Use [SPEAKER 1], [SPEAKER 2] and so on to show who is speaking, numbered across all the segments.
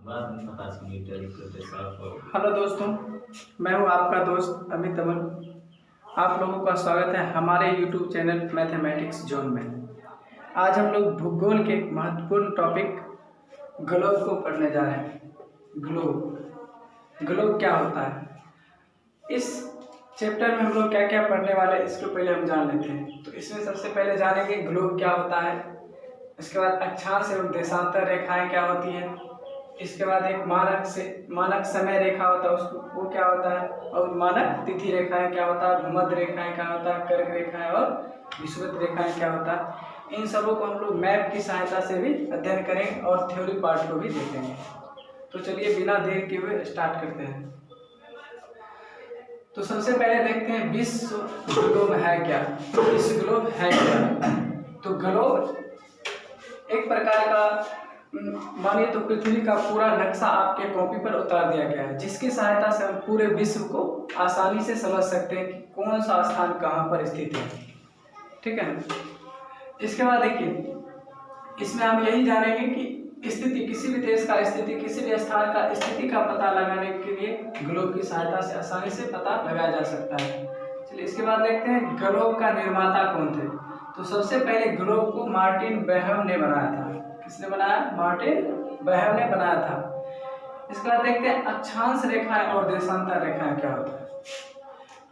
[SPEAKER 1] Hello दोस्तों, मैं हूं आपका दोस्त अमित अमन। आप लोगों का स्वागत है हमारे YouTube चैनल मैथमेटिक्स जोन में। आज हम लोग भूगोल के एक महत्वपूर्ण टॉपिक ग्लोब को पढ़ने जा रहे हैं। ग्लोब क्या होता है, इस चैप्टर में हम लोग क्या क्या पढ़ने वाले हैं इसको पहले हम जान लेते हैं। तो इसमें सबसे पहले जानेंगे ग्लोब क्या होता है, इसके बाद अक्षांश एवं देशांतर रेखाएं क्या होती हैं, इसके बाद एक मानक समय रेखा होता है उसको वो क्या होता है, और मानक तिथि रेखाएं क्या होता है, भूमध्य रेखाएं क्या होता है, कर्क रेखाएं और विषुवत रेखाएं क्या होता है। इन सबों को हम लोग मैप की सहायता से भी अध्ययन करेंगे और थ्योरी पार्ट को भी देखेंगे। तो चलिए बिना देर के हुए स्टार्ट करते हैं। तो सबसे पहले देखते हैं विश्व ग्लोब है क्या। विश्व ग्लोब है क्या? तो ग्लोब एक प्रकार का मानिए तो पृथ्वी का पूरा नक्शा आपके कॉपी पर उतार दिया गया है, जिसकी सहायता से हम पूरे विश्व को आसानी से समझ सकते हैं कि कौन सा स्थान कहाँ पर स्थित है। ठीक है, इसके बाद देखिए इसमें हम यही जानेंगे कि स्थिति किसी भी देश का स्थिति, किसी भी स्थान का स्थिति का पता लगाने के लिए ग्लोब की सहायता से आसानी से पता लगाया जा सकता है। चलिए इसके बाद देखते हैं ग्लोब का निर्माता कौन थे। तो सबसे पहले ग्लोब को मार्टिन बेहम ने बनाया था। किसने बनाया? मार्टिन बेहम ने बनाया था। इसके बाद देखते हैं अक्षांश रेखाएं और देशांतर रेखाएं क्या होता है।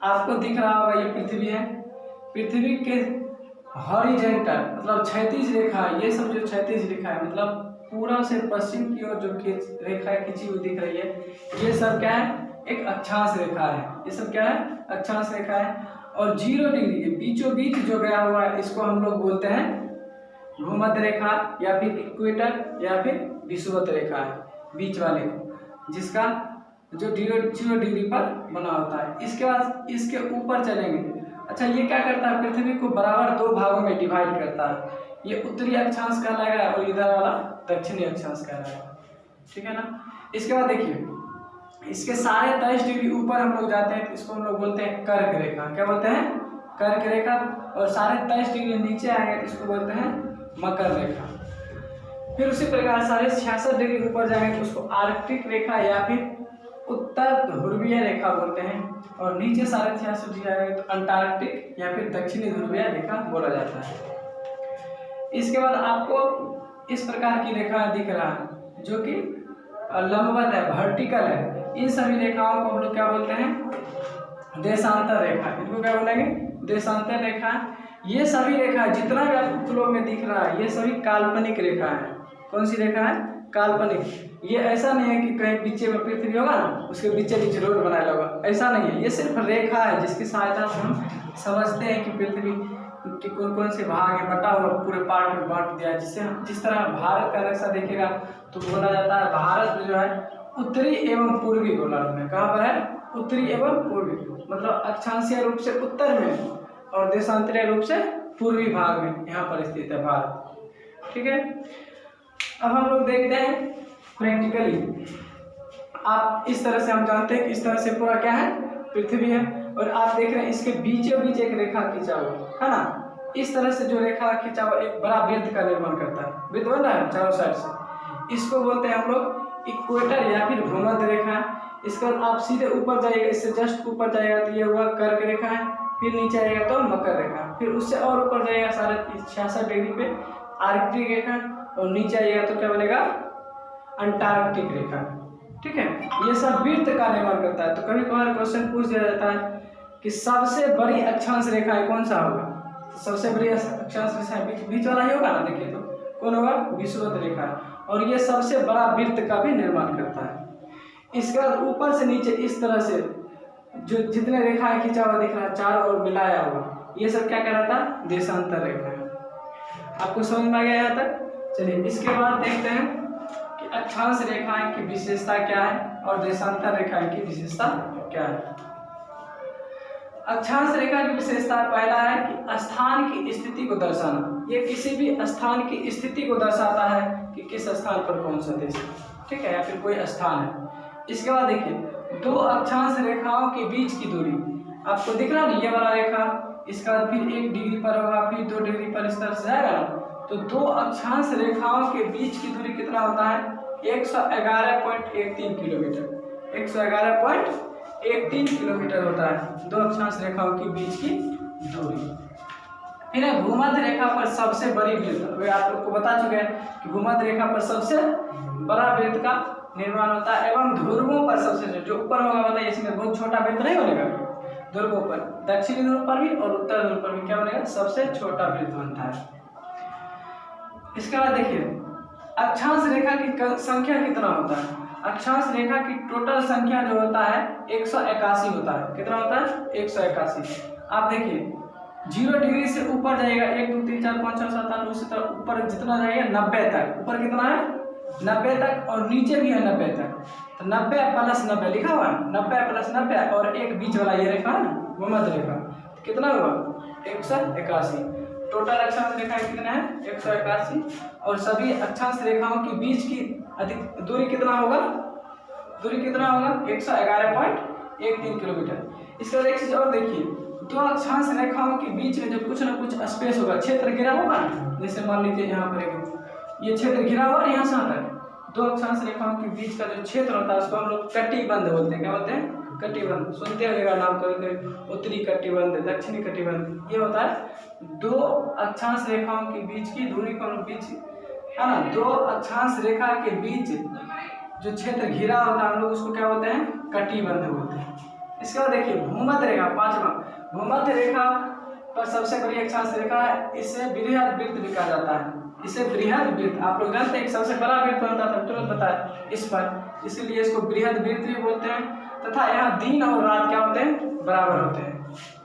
[SPEAKER 1] आपको दिख रहा होगा ये पृथ्वी है, पृथ्वी के हॉरिजॉन्टल मतलब क्षैतिज रेखा, ये सब जो क्षैतिज रेखा है मतलब पूर्व से पश्चिम की ओर जो रेखाएं खींची हुई दिख रही है, ये सब क्या है? एक अक्षांश रेखा है। ये सब क्या है? अक्षांश रेखा है। और 0 डिग्री के बीचों बीच जो गया हुआ है इसको हम लोग बोलते हैं भूमध्य रेखा या फिर इक्वेटर या फिर विषुवत रेखा है, बीच वाले को, जिसका जो 0 डिग्री पर बना होता है। इसके बाद इसके ऊपर चलेंगे। अच्छा, ये क्या करता है? पृथ्वी को बराबर 2 भागों में डिवाइड करता है। ये उत्तरी अक्षांश कहलाएगा और इधर वाला दक्षिणी अक्षांश कहलाएगा। ठीक है ना। इसके बाद देखिए इसके 23.5 डिग्री ऊपर हम लोग जाते हैं तो इसको हम लोग बोलते हैं कर्क रेखा। क्या बोलते हैं? कर्क रेखा। और 23.5 डिग्री नीचे आएंगे तो इसको बोलते हैं मकर रेखा। फिर उसी प्रकार 66.5 डिग्री ऊपर जाएंगे तो उसको आर्कटिक रेखा या फिर उत्तर ध्रुवीय रेखा बोलते हैं। और नीचे 66.5 डिग्री आएंगे तो अंटार्कटिक या फिर दक्षिणी ध्रुवीय रेखा बोला जाता है। इसके बाद आपको इस प्रकार की रेखा दिख रहा है जो कि लंबवत है, वर्टिकल है। इन सभी रेखाओं को हम लोग क्या बोलते हैं? देशांतर रेखा। इनको क्या बोलेंगे? देशांतर रेखा। ये सभी रेखा जितना भी आपको ग्लोब में दिख रहा है ये सभी काल्पनिक रेखा है। कौन सी रेखा है? काल्पनिक। ये ऐसा नहीं है कि कहीं पीछे में पृथ्वी होगा ना उसके बीचे बीच रोड बनाया होगा, ऐसा नहीं है। ये सिर्फ रेखा है जिसकी सहायता से हम समझते हैं कि पृथ्वी कि कौन कौन से भाग है, बटा हुआ पूरे पार्ट में बांट दिया है। जिससे जिस तरह भारत का नक्शा देखेगा तो बोला जाता है भारत जो है उत्तरी एवं पूर्वी गोलार्ध में। कहाँ पर है? उत्तरी एवं पूर्वी, मतलब अक्षांशीय रूप से उत्तर में और देशांतरीय रूप से पूर्वी भाग में यहाँ पर स्थित है भारत। ठीक है, अब हम लोग देखते हैं प्रैक्टिकली। आप इस तरह से हम जानते हैं कि इस तरह से पूरा क्या है? पृथ्वी है। और आप देख रहे हैं इसके बीचों बीच एक रेखा खींचा हुआ है ना। इस तरह से जो रेखा खींचा हुआ एक बड़ा वृत्त का निर्माण करता है, वृत्त बन रहा है चारों साइड से। इसको बोलते हैं हम लोग इक्वेटर या फिर भूमध्य रेखा। इसके बाद आप सीधे ऊपर जाइएगा, इससे जस्ट ऊपर जाएगा तो ये हुआ कर्क रेखा है। फिर नीचे आएगा तो मकर रेखा। फिर उससे और ऊपर जाएगा 66.5 डिग्री पे आर्कटिक रेखा। और नीचे आइएगा तो क्या बनेगा? अंटार्कटिक रेखा। ठीक है, ये सब वृत्त का निर्माण करता है। तो कभी कभार क्वेश्चन पूछ दिया जाता है कि सबसे बड़ी अक्षांश रेखा कौन सा होगा? तो सबसे बड़ी अक्षांश रेखा बीच वाला ही होगा ना। देखिए तो कौन होगा? विषुवत रेखा। और ये सबसे बड़ा वृत्त का भी निर्माण करता है। इसके बाद ऊपर से नीचे इस तरह से जो जितने रेखाएं खींचा हुआ दिख रहा है चारों ओर मिलाया हुआ, ये सब क्या कहलाता है? देशांतर रेखा है। आपको समझ में आ गया यहाँ तक? चलिए इसके बाद देखते हैं कि अक्षांश रेखाएं की विशेषता क्या है और देशांतर रेखाएं की विशेषता क्या है। अक्षांश रेखा की विशेषता पहला है कि स्थान की स्थिति को दर्शाना। ये किसी भी स्थान की स्थिति को दर्शाता है कि किस स्थान पर कौन सा देश है। ठीक है, या फिर कोई स्थान है। इसके बाद देखिए 2 अक्षांश रेखाओं के बीच की दूरी आपको दिख रहा है, ये वाला रेखा। इसके बाद फिर 1 डिग्री पर होगा, फिर 2 डिग्री पर इस तरह से जाएगा ना। तो 2 अक्षांश रेखाओं के बीच की दूरी कितना होता है? 111.13 किलोमीटर, 111.13 किलोमीटर होता है दो अक्षांश रेखाओं के बीच की दूरी। फिर है भूमध्य रेखा पर सबसे बड़ी वृत्त। वे आप लोग को बता चुके हैं कि भूमध्य रेखा पर सबसे बड़ा वृत्त का निर्माण होता है एवं ध्रुवों पर सबसे जो ऊपर होगा बताइए, इसमें बहुत छोटा वृत्त नहीं बनेगा। ध्रुवों पर, दक्षिणी ध्रुव पर भी और उत्तर ध्रुव पर भी क्या बनेगा, सबसे छोटा वृत्त बनता है। इसके बाद देखिए अक्षांश रेखा की संख्या कितना होता है। अक्षांश रेखा की टोटल संख्या जो होता है 181 होता है। कितना होता है, 181। आप देखिए 0 डिग्री से ऊपर जाएगा 1 2 3 4 5 6 7 8 उसी तरह ऊपर जितना जाएगा 90 तक। ऊपर कितना है 90 तक और नीचे भी है 90 तक। तो 90 + 90 लिखा हुआ है, 90 + 90 और एक बीच वाला ये रेखा है ना भूमध्य रेखा, तो कितना हुआ 181। टोटल अक्षांश रेखा कितना है 181 और सभी अक्षांश रेखाओं के बीच की अधिक दूरी कितना होगा, दूरी कितना होगा 111.13 किलोमीटर। इसके बाद एक चीज और देखिए, दो अक्षांश रेखाओं के बीच में जब कुछ ना कुछ स्पेस होगा, क्षेत्र घिरा होगा ना, जैसे मान लीजिए यहाँ पर ये क्षेत्र घिरा हुआ है यहाँ से यहाँ तक, दो अक्षांश रेखाओं के बीच का जो क्षेत्र होता है उसको हम लोग कटिबंध बोलते हैं। क्या बोलते हैं, कटिबंध। सुनते होगा नाम कभी कभी, उत्तरी कटिबंध, दक्षिणी कटिबंध। ये होता है दो अक्षांश रेखाओं के बीच की दूरी को हम बीच है ना, दो अक्षांश रेखा के बीच जो क्षेत्र घिरा होता है हम लोग उसको क्या बोलते हैं, कटिबंध बोलते हैं। इसके बाद देखिए भूमध्य रेखा, पांचवा भूमध्य रेखा पर सबसे बड़ी अक्षांश रेखा है, इसे बृहद वृत्त भी कहा जाता है। इसे बृहद वृत्त, आप लोग जानते हैं सबसे बड़ा वृत्त होता था, तुरंत बताया इस पर, इसलिए इसको बृहद वृत्त भी बोलते हैं। तथा यहाँ दिन और रात क्या होते हैं, बराबर होते हैं।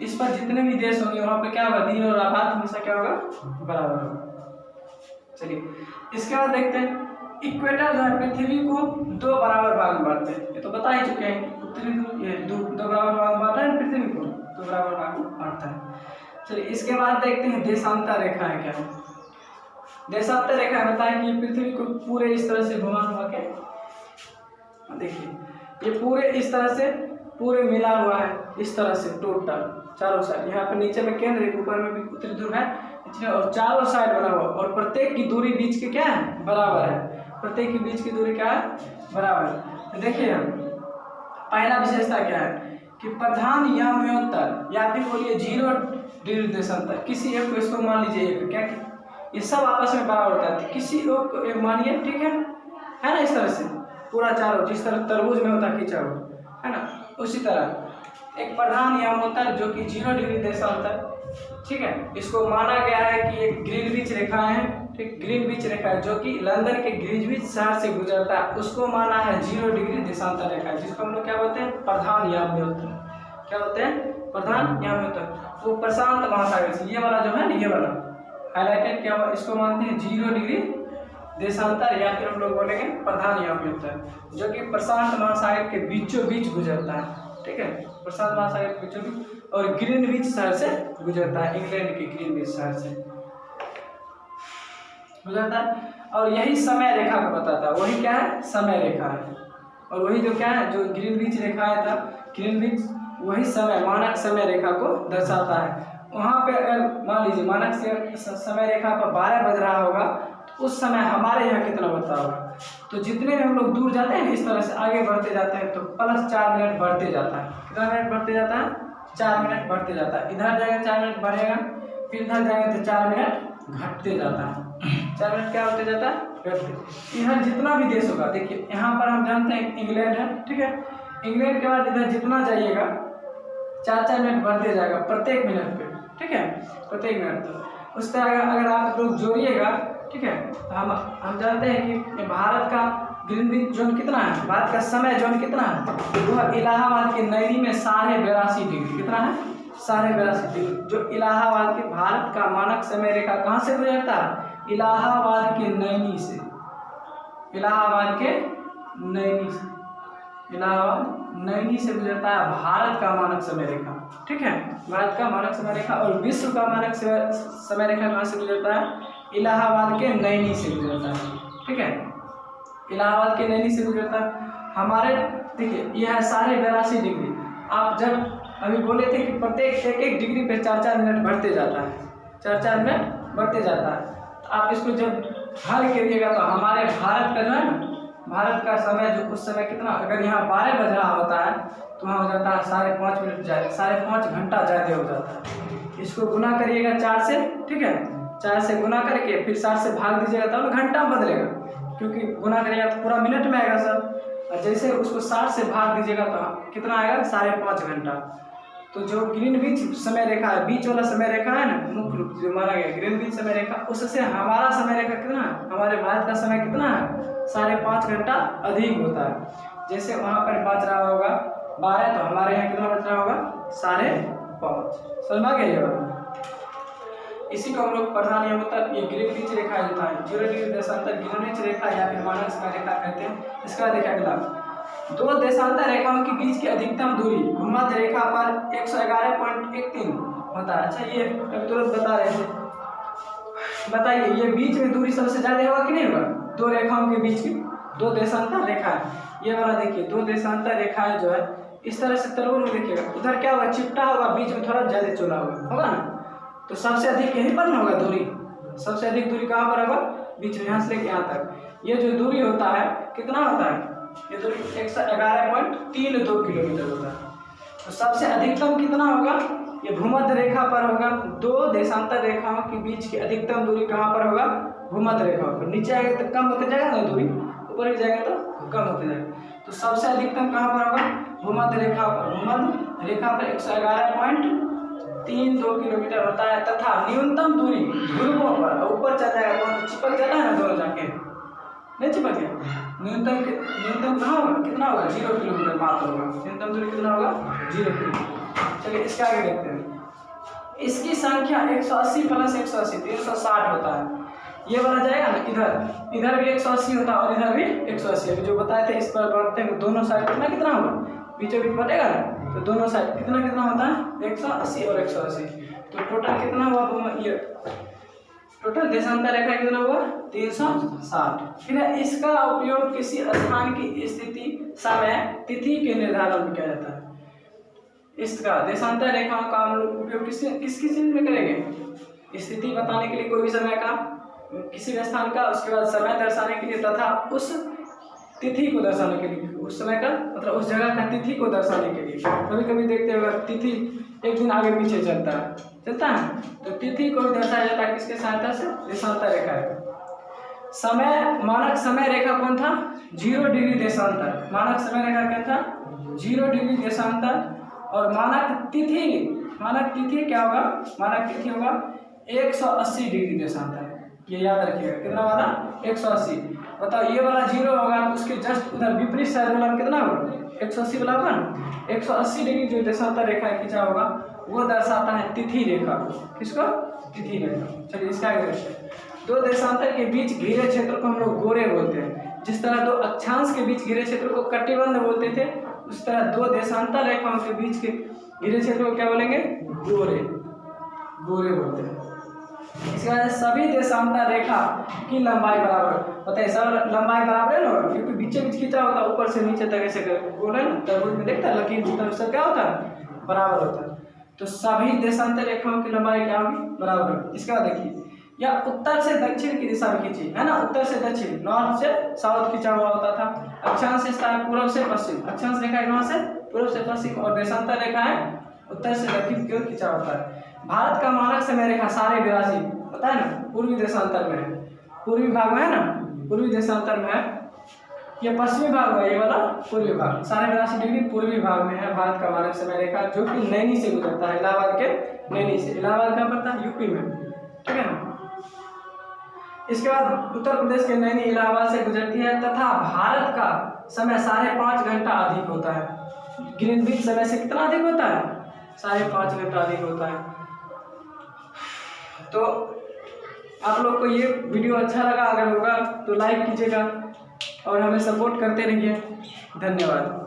[SPEAKER 1] इस पर जितने भी देश होंगे वहाँ पे क्या होगा, दिन और रात हमेशा क्या होगा, बराबर होगा। चलिए इसके बाद देखते हैं इक्वेटर जो है पृथ्वी को दो बराबर भाग में बांटते हैं। ये तो बता ही चुके हैं कि उत्तरी ध्रुव ये दो बराबर भाग में बांटा है, पृथ्वी को दो बराबर भाग में बांटता है। चलिए इसके बाद देखते हैं देशांतर रेखा है क्या है। देशांतर रेखा बताएं कि पृथ्वी को पूरे इस तरह से घुमा के, देखिए ये पूरे इस तरह से पूरे मिला हुआ है, इस तरह से टोटल चारों साइड। यहाँ पर नीचे में केंद्र है, ऊपर में भी उत्तरी ध्रुव है और चारों साइड बना हुआ, और प्रत्येक की दूरी बीच के क्या है, बराबर है। प्रत्येक के बीच की दूरी क्या है, बराबर। तो देखिए पहला विशेषता क्या है कि प्रधान याम्योत्तर या फिर बोलिए 0 डिग्री देशांतर, किसी एक को इसको मान लीजिए एक, क्या ये सब आपस में बराबर होता है, किसी एक को एक मानिए, ठीक है ना, इस तरह से पूरा चारों, जिस तरह तरबूज में होता है खींचा हुआ है ना, उसी तरह एक प्रधान याम्योत्तर जो कि 0 डिग्री देशांतर, ठीक है। इसको माना गया है कि एक ग्रीनविच रेखा है, ठीक, ग्रीनविच रेखा है जो कि लंदन के ग्रीनविच शहर से गुजरता है, उसको माना है 0 डिग्री देशांतर रेखा, जिसको हम लोग क्या बोलते हैं, प्रधान याम्योत्तर। क्या बोलते हैं, प्रधान याम्योत्तर। वो प्रशांत महासागर से, ये वाला जो है ना, ये वाला हाईलाइटेड क्या हुआ, इसको मानते हैं 0 डिग्री देशांतर या फिर हम लोग बोलेंगे प्रधान याम्योत्तर, जो कि प्रशांत महासागर के बीचों बीच गुजरता है, ठीक है, प्रशांत महासागर के बीचों बीच, और ग्रीनविच शहर से गुजरता है, इंग्लैंड के ग्रीनविच शहर से गुजरता है। और यही समय रेखा को बताता है, वही क्या है, समय रेखा है। और वही जो क्या है, जो ग्रीनविच रेखा है था, ग्रीनविच वही समय, मानक समय रेखा को दर्शाता है। वहाँ पे अगर मान लीजिए मानक से समय रेखा पर 12 बज रहा होगा, तो उस समय हमारे यहाँ कितना बजता होगा। तो जितने भी हम लोग दूर जाते हैं इस तरह से आगे बढ़ते जाते हैं तो +4 मिनट बढ़ते जाता है। कितना मिनट बढ़ते जाता है, 4 मिनट बढ़ते जाता है। इधर जाएगा 4 मिनट बढ़ेगा, फिर इधर जाएंगे तो 4 मिनट घटते जाता है। 4 मिनट क्या होते जाता है, घटते। इधर जितना भी देश होगा, देखिए यहाँ पर हम जानते हैं इंग्लैंड है, ठीक है, इंग्लैंड के बाद इधर जितना जाइएगा 4-4 मिनट बढ़ते जाएगा प्रत्येक मिनट पे, ठीक है, प्रत्येक मिनट। तो उस तरह अगर आप लोग जोड़िएगा, ठीक है, तो हम जानते हैं कि भारत का ग्रीनविच जोन कितना है, भारत का समय जोन कितना है, वह इलाहाबाद के नैनी में 82.5 डिग्री, कितना है, 82.5 डिग्री। जो इलाहाबाद के भारत का मानक समय रेखा कहाँ से गुजरता है, इलाहाबाद के नैनी से, इलाहाबाद के नैनी से, इलाहाबाद नैनी से गुजरता है भारत का मानक समय रेखा, ठीक है, भारत का मानक समय रेखा। और विश्व का मानक समय रेखा कहाँ से गुजरता है, इलाहाबाद के नैनी से गुजरता है, ठीक है, इलाहाबाद के नैनी से गुजरता है। हमारे देखिए यह है 82.5 डिग्री। आप जब अभी बोले थे कि प्रत्येक एक डिग्री पे 4-4 मिनट बढ़ते जाता है, 4-4 मिनट बढ़ते जाता है, तो आप इसको जब हल करिएगा तो हमारे भारत का जो है ना, भारत का समय जो उस समय कितना, अगर यहाँ 12 बज रहा होता है तो वहाँ हो जाता है 5.5 मिनट ज़्यादा, 5.5 घंटा ज़्यादा हो जाता है। इसको गुना करिएगा 4 से, ठीक है, 4 से गुना करके फिर 60 से भाग दीजिएगा तब तो घंटा में बदलेगा, क्योंकि गुना करिएगा तो पूरा मिनट में आएगा सर। और जैसे उसको 60 से भाग दीजिएगा तो कितना आएगा, 5.5 घंटा। तो जो ग्रीनविच समय रेखा है, बीच वाला समय रेखा है ना, मुख्य रूप जो माना गया ग्रीनविच समय रेखा, उससे हमारा समय रेखा कितना है, हमारे भारत का समय कितना है, 5.5 घंटा अधिक होता है। जैसे वहाँ पर बज रहा होगा 12 तो हमारे यहाँ कितना बज रहा होगा, 5.5। समझ में आ गया ये बात। इसी को हम लोग प्रधान नियम तक ये ग्रीनविच रेखा होता है, 0 डिग्री देशांतर ग्रीनविच रेखा या फिर मानक समय रेखा कहते हैं। इसका देखा अगला, दो देशांतर रेखाओं के बीच की अधिकतम दूरी भूमध्य रेखा पर 111.13 होता है। अच्छा ये तुरंत बता रहे थे, बताइए ये बीच में दूरी सबसे ज्यादा होगा कि नहीं होगा, दो रेखाओं के बीच की, दो देशांतर रेखा है ये वाला, देखिए दो देशांतर रेखाएं जो है इस तरह से तलवन में देखिएगा, उधर क्या होगा, चिपटा होगा, बीच में थोड़ा ज्यादा चौड़ा होगा ना, तो सबसे अधिक यहीं पर ना होगा दूरी, सबसे अधिक दूरी कहाँ पर होगा, बीच में, यहाँ से लेके यहाँ तक। ये जो दूरी होता है कितना होता है, ये दूरी 111.32 किलोमीटर होता है। तो सबसे अधिकतम कितना होगा, ये भूमध्य रेखा पर होगा। दो देशांतर रेखाओं के बीच की अधिकतम दूरी कहाँ पर होगा, भूमध्य रेखा पर। नीचे आएगा तो कम होते जाएगा ना दूरी, ऊपर भी जाएगा तो कम होते जाएगा। तो सबसे अधिकतम कहाँ पर होगा, भूमध्य रेखा पर। भूमध्य रेखा पर 111.32 किलोमीटर होता है, तथा न्यूनतम दूरी ध्रुवों पर, ऊपर चल जाएगा तो चिपक जाता है ना दोनों जाके, नहीं चिपक गया, न्यूनतम कहाँ होगा, कितना होगा, 0 किलोमीटर मात्र होगा, न्यूनतम दूरी कितना होगा, 0 किलोमीटर। चलिए इसका आगे देखते हैं। इसकी संख्या 180 प्लस 180 360 होता है। ये वाला जाएगा ना, इधर भी 180 होता है और इधर भी 180। अभी जो बताए थे इस पर बढ़ते हैं दोनों साइड कितना होगा, बीचों बीच बढ़ेगा ना, तो दोनों साइड कितना होता है, 180 और 180। तो टोटल कितना हुआ, ये टोटल देशांतर रेखा कितना हुआ, 360। फिर इसका उपयोग किसी स्थान की स्थिति, समय, तिथि के निर्धारण में किया जाता है। इसका देशांतर रेखाओं का हम लोग उपयोग किस चीज में करेंगे, स्थिति बताने के लिए कोई भी समय का, किसी भी स्थान का, उसके बाद समय दर्शाने के लिए तथा उस तिथि को दर्शाने के लिए, उस समय का मतलब उस जगह का तिथि को दर्शाने के लिए। कभी कभी देखते होगा तिथि एक दिन आगे पीछे चलता है, तो तिथि को भी दर्शाया जाता है किसके सहायता से, देशांतर रेखा है। समय, मानक समय रेखा कौन था, 0 डिग्री देशांतर, मानक समय रेखा क्या था, 0 डिग्री देशांतर। और मानक तिथि क्या होगा, मानक तिथि होगा 180 डिग्री देशांतर, ये याद रखिएगा, कितना वाला, 180। बताओ ये वाला 0 होगा तो उसके जस्ट उधर विपरीत साइड वाला कितना होगा, 180 वाला होगा ना। 180 डिग्री जो देशांतर रेखा खींचा होगा वो दर्शाता है तिथि रेखा को, किसको, तिथि रेखा। चलिए इसका आगे देखते हैं। दो देशांतर के बीच घिरे क्षेत्र को हम लोग गोरे बोलते हैं। जिस तरह दो अक्षांश के बीच घिरे क्षेत्र को कटिबंध बोलते थे, उस तरह दो देशांतर रेखाओं के बीच के घिरे क्षेत्र को क्या बोलेंगे, गोरे बोलते हैं। इसके बाद सभी देशांतर रेखा की लंबाई बराबर, बताइए सब लंबाई बराबर है ना, क्योंकि बीचे बीच खींचा होता है ऊपर से नीचे तक ऐसे गोल है ना, तरबूज में देखता है लकीर, तो सब क्या होता है, बराबर होता है। तो सभी देशांतर रेखाओं की लंबाई क्या होगी, बराबर होगी। इसके बाद देखिए, या उत्तर से दक्षिण की दिशा में खींची है ना, उत्तर से दक्षिण, नॉर्थ से साउथ खींचा हुआ होता था। अक्षांश रेखा पूर्व से पश्चिम, अक्षांश रेखा कहाँ से, पूर्व से पश्चिम, और देशांतर रेखा है उत्तर से दक्षिण की ओर खींचा होता है। भारत का मानक समय रेखा 82.5 पता है ना, पूर्वी देशांतर में है, पूर्वी भाग में है ना, पूर्वी देशांतर में है। ये पश्चिमी भाग है, ये वाला पूर्वी भाग, 82.5 डिग्री पूर्वी भाग में है भारत का मानक समय रेखा, जो कि नैनी से गुजरता है, इलाहाबाद के नैनी से। इलाहाबाद कहाँ पड़ता है, यूपी में, ठीक है ना। इसके बाद उत्तर प्रदेश के नैनी इलाहाबाद से गुजरती है, तथा भारत का समय 5.5 घंटा अधिक होता है। ग्रीनविच समय से कितना अधिक होता है, 5.5 घंटा अधिक होता है। तो आप लोग को ये वीडियो अच्छा लगा, अगर होगा तो लाइक कीजिएगा और हमें सपोर्ट करते रहिए। धन्यवाद।